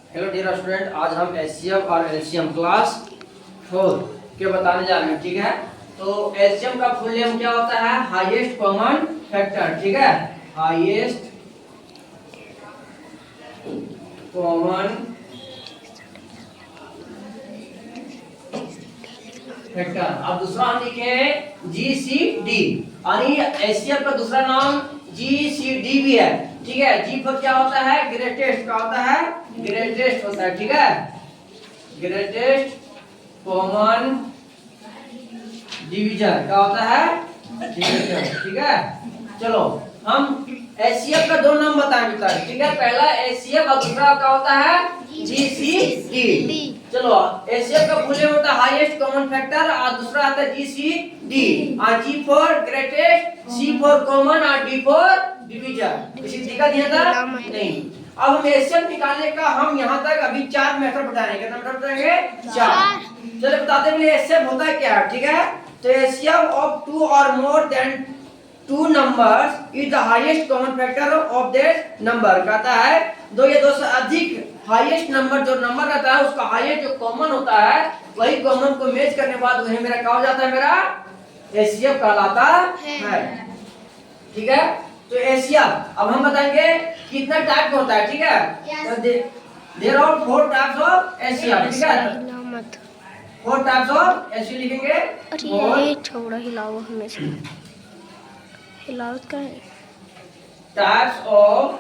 Hello dear student, आज हम HCF और एलसीएम क्लास 4 के बताने जा रहे हैं। ठीक है, तो एलसीएम का फुल नेम क्या होता है? Highest common factor. ठीक है, हाईएस्ट कॉमन फैक्टर। अब दूसरा हम लिखे जीसीडी, यानी एचसीएफ का दूसरा नाम जीसीडी भी है। ठीक है, जी पर क्या होता है? ग्रेटेस्ट। क्या होता है? ग्रेटेस्ट होता है। ठीक है, ग्रेटेस्ट कॉमन डिवीजन क्या होता है? डिवीजन। ठीक है, चलो हम एचसीएफ का दो नाम बताएं बेटा। ठीक है, पहला एचसीएफ और दूसरा क्या होता है? जीसीडी। चलो, एचसीएफ का फुल नेम होता है हाईएस्ट कॉमन फैक्टर और दूसरा आता है GCD. G for greatest, C for common और डी फॉर डिवीजन। किसी दिक्कत दिया था? नहीं। अब हम एचसीएफ निकालने का हम यहाँ तक अभी 4 मेथड बताएंगे। कितना मेथड बताएंगे? 4। चलो बताते हैं एचसीएफ होता है क्या। ठीक है, तो एचसीएफ ऑफ 2 और more than 2 numbers is the highest common factor of that number। कहता है दो या दो से अधिक हाईएस्ट नंबर जो नंबर रहता है उसका हाईएस्ट जो कॉमन होता है वही कॉमन को मैच करने के बाद वही मेरा क्या हो जाता है? मेरा एचसीएफ कहलाता है। ठीक है, तो एचसीएफ अब हम बताएंगे कितना टाइप का होता है। ठीक है, तो there are 4 types of HCF. ठीक है, 4 टाइप्स ऑफ एचसीएफ लिखेंगे। अरे ये छोड़ा हिलाओ हमेशा हिलावत का है। Types of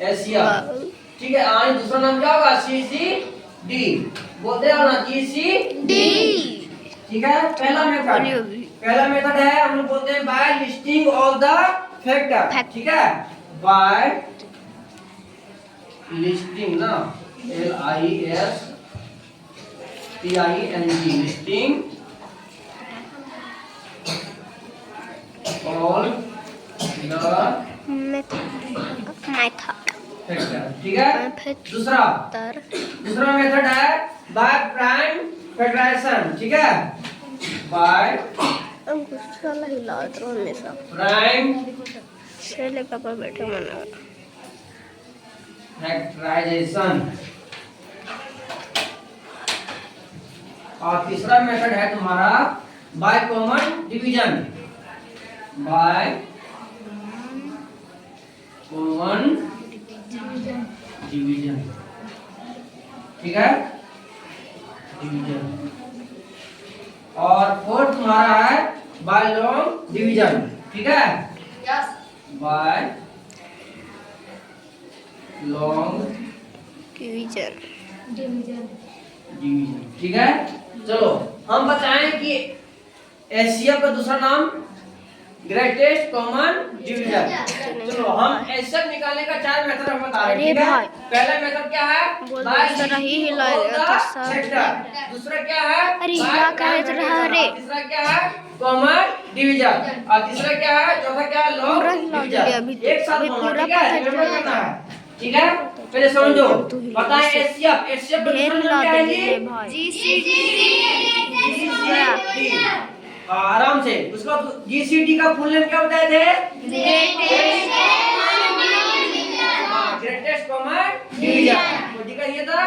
HCF. ठीक है, आज दूसरा नाम क्या होगा? सीसीडी। बोलते हो ना जीसीडी। ठीक है, पहला मेथड है हम लोग बोलते हैं by listing all the factor. ठीक है, बाय लिस्टिंग ना, LISTING, listing all the method. ठीक है, दूसरा मेथड है बाय प्राइम फैक्टराइजेशन। ठीक है, बाय हिलावत हमेशा प्राइम से लेकर पर बैठे मना फैक्टराइजेशन। और तीसरा मेथड है तुम्हारा bye common division. By common division. ठीक है, डिवीजन। और फोर्थ तुम्हारा है बाय लॉन्ग डिवीजन। ठीक है, बाय लॉन्ग डिवीजन। डिवीजन। ठीक है, चलो हम बताएं कि एचसीएफ का दूसरा नाम ग्रेटेस्ट कॉमन डिवीजन। चलो हम एचसीएफ निकालने का 4 मेथड हम बता रहे हैं। ठीक है, पहला मेथड क्या है? By factor. दूसरा क्या है? हिला का है रहा रे। तीसरा क्या है? Common division. और तीसरा क्या है? चौथा क्या है? Long division. एक साथ बोलना। ठीक है, रिमेंबर करना है। ठीक है, पहले समझो बताएं एचसीएफ का दूसरा नाम क्या है? जीसीडी। आराम से उसका जीसीडी का फुल नेम क्या बताए थे? Greatest common division. तो ठीक है, ये तक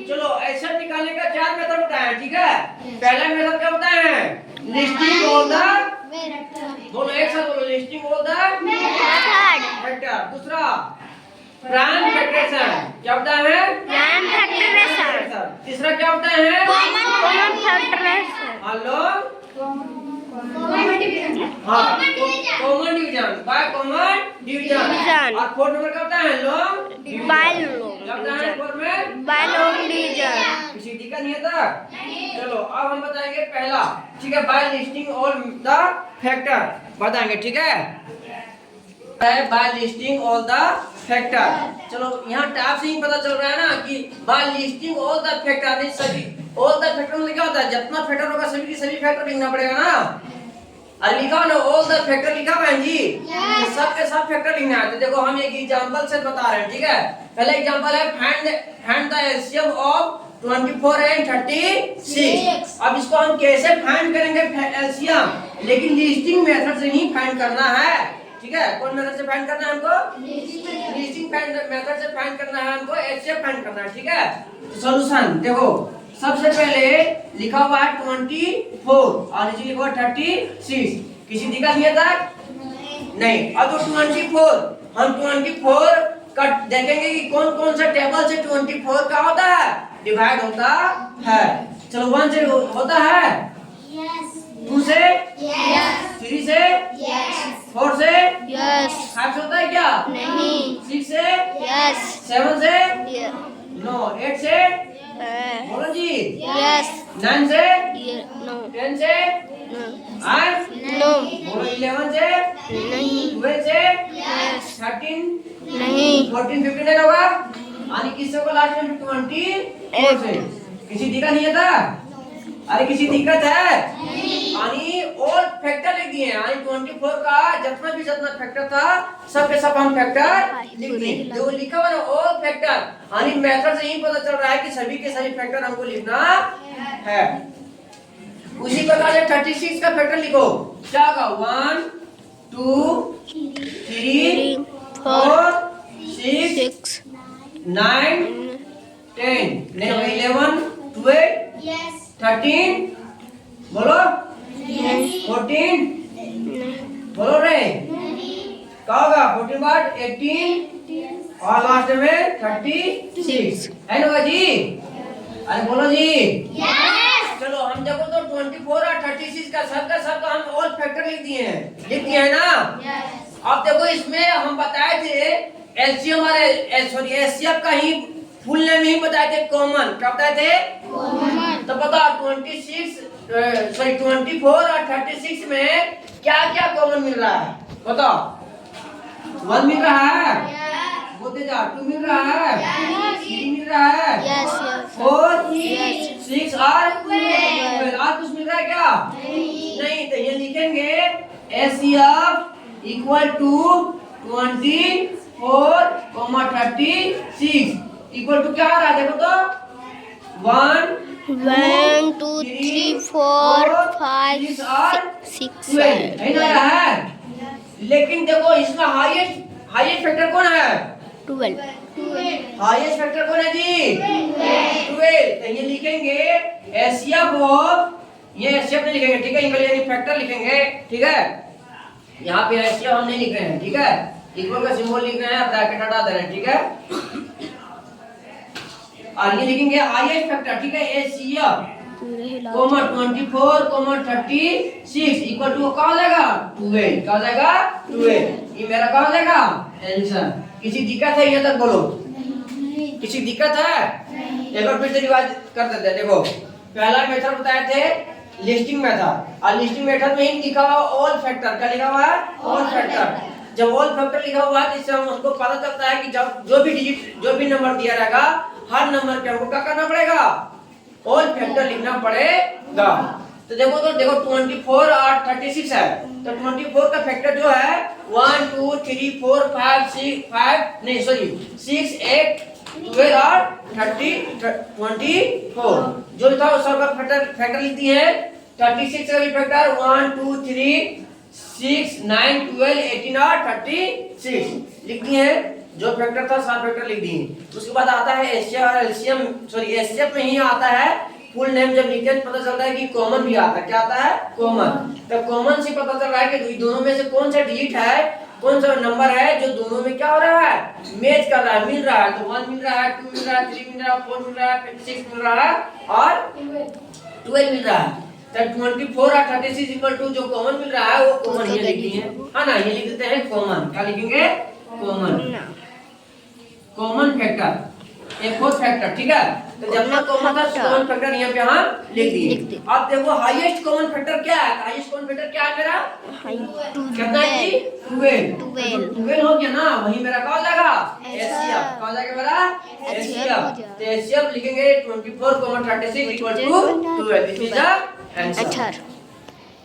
चलो एचसीएफ निकालने का 4 मेथड बताए। ठीक है, पहला मेथड क्या बताए हैं? लिस्टिंग ऑल द, बोलो एक साथ बोलो, लिस्टिंग ऑल द फैक्टर। दूसरा प्राइम फैक्टराइजेशन। क्या होता है? Prime factorization. तीसरा क्या होता है? Common factorization. Hello common division. By common division. और फोर्थ नंबर क्या होता है? Long by long division. किसी दिक्कत नहीं है तक? चलो अब हम बताएंगे पहला। ठीक है, by listing all the factor बताएंगे। ठीक है, by listing all the factor. चलो यहाँ टाइप से ही पता चल रहा है ना कि by listing all the factor. नहीं, सभी ऑल द फैक्टर मतलब क्या होता है? जितना फैक्टर होगा सभी की सभी फैक्टर लिखना पड़ेगा ना। अरे लिखा हो ना ऑल द फैक्टर, लिखा बहन जी? सब के सब फैक्टर लिखना है। तो देखो हम एक एग्जांपल से बता रहे हैं। ठीक है, पहला एग्जांपल है find the LCM of 24 and 36। अब इसको हम कैसे फाइंड करेंगे एलसीएम? लेकिन लिस्टिंग मेथड से ही फाइंड करना है। ठीक है, कौन मेथड से फाइंड करना है हमको? लिस्टिंग मेथड से फाइंड करना है हमको, एचसीएफ फाइंड करना है। ठीक है, तो सॉल्यूशन देखो, सबसे पहले लिखा हुआ है 24 और नीचे लिखा हुआ 36। किसी दिक्कत नहीं है तक? नहीं। अब तो 24 हम 24 का देखेंगे कि कौन कौन सा टेबल से 24 का होता है डिवाइड होता है। चलो 1 से होता है, 2 से, 3 से, 4 से, 5 से होता है क्या? नहीं। 6 से, 7 से, नो, 8 से, बोलो जी, 9 से, 10 से, बोलो 11 से, 12 से, 13, 14, 15 होगा। आणि किससे को लास्ट में 24 से। किसी दिक्कत नहीं है था? अरे किसी दिक्कत है? आणि ऑल फैक्टर लिख दिए। आणि 24 का जितना फैक्टर था सब के सब हम फैक्टर लिख दिए। जो लिखा हुआ ना ऑल फैक्टर, आणि मेथड से ही पता चल रहा है कि सभी के सभी फैक्टर हमको लिखना है। उसी प्रकार से 36 का फैक्टर लिखो। क्या होगा? 1, 2, 3, 4, 6, 9, 10, 11, 12, 13, बोलो 14, बोलो रे, क्या होगा? 14 बाद 18 और लास्ट में 36 है ना जी? अरे बोलो जी। चलो हम देखो तो 24 और 36 का सब हम ऑल फैक्टर लिख दिए हैं ना। अब देखो इसमें हम बताए थे एलसीएम और एचसीएफ का ही फुल नेम ही बताए थे, कॉमन। क्या बताए थे? कॉमन। तो बताओ 24 और 36 में क्या क्या कॉमन मिल रहा है? बताओ। 1 मिल रहा है, बोलते जाओ। 2 मिल रहा है, 3 मिल रहा है, 4, 6 और 12। और कुछ मिल रहा है क्या? नहीं। तो ये लिखेंगे HCF equal to 24, 36 equal to क्या आ रहा है? देखो तो 1, 2, 3, 4, 5, 6, 7 है ना? लेकिन देखो इसमें हाईएस्ट फैक्टर कौन है? 12। हाईएस्ट फैक्टर कौन है जी? 12। तो ये लिखेंगे एचसीएफ ऑफ, ये एचसीएफ नहीं लिखेंगे, ठीक है, इनका यानी फैक्टर लिखेंगे। ठीक है, यहाँ पे एचसीएफ हम नहीं लिख रहे हैं। ठीक है, इक्वल का सिंबल लिख रहे हैं, ब्रैकेट हटा दे रहे हैं। ठीक है, और ये लिखेंगे हाईएस्ट फैक्टर। ठीक है, HCF comma 24 comma 36 equal to क्या हो जाएगा? 12। क्या हो जाएगा? 12। ये मेरा क्या हो जाएगा? आंसर। किसी दिक्कत है यहाँ तक? बोलो, किसी दिक्कत है? एक बार फिर से रिवाइज कर देते हैं। देखो, पहला मेथड बताए थे लिस्टिंग मेथड, और लिस्टिंग मेथड में ही लिखा हुआ ऑल फैक्टर। क्या लिखा हुआ है? All factor. जब ऑल फैक्टर लिखा हुआ है, इससे हमको पता चलता है कि जब जो भी नंबर दिया रहेगा, हर नंबर पे हमको क्या करना पड़ेगा? ऑल फैक्टर लिखना पड़ेगा। तो देखो 24 और 36 है, तो 24 का फैक्टर जो है 1, 2, 3, 4, 5, 6, 8, 12 और 24 जो था उस सबका फैक्टर लिख दिए हैं। 36 का भी फैक्टर 1, 2, 3, 6, 9, 12, 18 और 36 लिख दिए हैं। जो फैक्टर था सब फैक्टर लिख दिए। उसके बाद आता है एचसीएफ और एलसीएम, एचसीएफ में ही आता है फुल नेम। जब लिखते हैं पता चलता है कि कॉमन भी आता है। क्या आता है? कॉमन। तो कॉमन से पता चल रहा है कि दोनों में से कौन सा डिजिट है, कौन सा नंबर है जो दोनों में क्या हो रहा है? मैच कर रहा है, मिल रहा है। तो 1 मिल रहा है, 2 मिल रहा है, 3 मिल रहा है, 4 मिल रहा है, 6 मिल रहा है और 12 मिल रहा है। तो 24 और 36 इक्वल टू जो कॉमन मिल रहा है वो कॉमन ये लिखी है ना? ये लिख देते हैं कॉमन। क्या लिखेंगे? कॉमन फैक्टर, एक और फैक्टर। ठीक है, तो जब तक कॉमन था कॉमन फैक्टर यहाँ पे हम लिख दिए। अब देखो हाईएस्ट कॉमन फैक्टर क्या है? हाईएस्ट कॉमन फैक्टर क्या है मेरा? कितना है जी? 12 हो गया ना? वही मेरा क्या हो जाएगा? एचसीएफ। क्या हो जाएगा मेरा? एचसीएफ। तो एचसीएफ लिखेंगे 24, 36 equal to 12। This is the answer.